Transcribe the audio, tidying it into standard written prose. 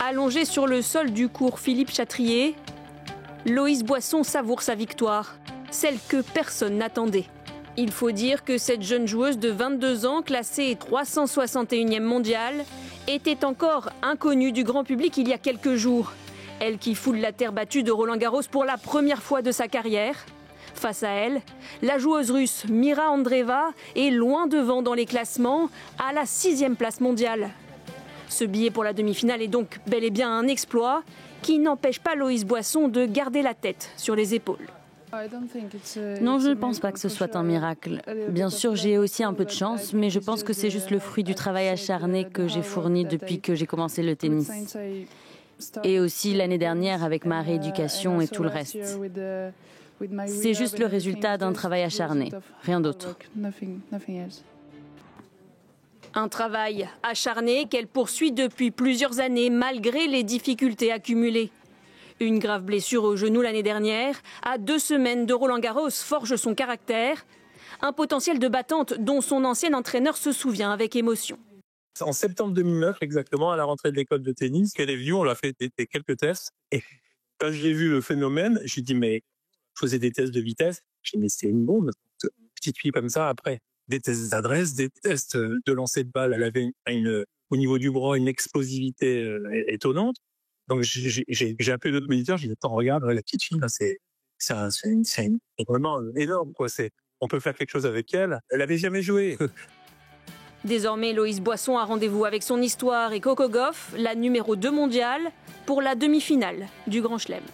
Allongée sur le sol du cours Philippe Chatrier, Loïse Boisson savoure sa victoire, celle que personne n'attendait. Il faut dire que cette jeune joueuse de 22 ans, classée 361e mondiale, était encore inconnue du grand public il y a quelques jours. Elle qui foule la terre battue de Roland-Garros pour la première fois de sa carrière. Face à elle, la joueuse russe Mira Andreeva est loin devant dans les classements, à la 6e place mondiale. Ce billet pour la demi-finale est donc bel et bien un exploit qui n'empêche pas Loïse Boisson de garder la tête sur les épaules. Non, je ne pense pas que ce soit un miracle. Bien sûr, j'ai aussi un peu de chance, mais je pense que c'est juste le fruit du travail acharné que j'ai fourni depuis que j'ai commencé le tennis. Et aussi l'année dernière avec ma rééducation et tout le reste. C'est juste le résultat d'un travail acharné, rien d'autre. Un travail acharné qu'elle poursuit depuis plusieurs années malgré les difficultés accumulées. Une grave blessure au genou l'année dernière, à 2 semaines de Roland-Garros, forge son caractère. Un potentiel de battante dont son ancien entraîneur se souvient avec émotion. En septembre 2009, exactement, à la rentrée de l'école de tennis, qu'elle est venue, on l'a fait quelques tests. Et quand j'ai vu le phénomène, j'ai dit, mais je faisais des tests de vitesse. J'ai dit, mais c'est une bombe, petite fille comme ça, après. Des tests d'adresse, des tests de lancer de balle. Elle avait au niveau du bras une explosivité étonnante. Donc j'ai appelé d'autres méditeurs, j'ai dit, attends, regarde, la petite fille, là, c'est vraiment énorme, quoi. On peut faire quelque chose avec elle. Elle avait jamais joué. Désormais, Loïse Boisson a rendez-vous avec son histoire et Coco Gauff, la numéro 2 mondiale, pour la demi-finale du Grand Chelem.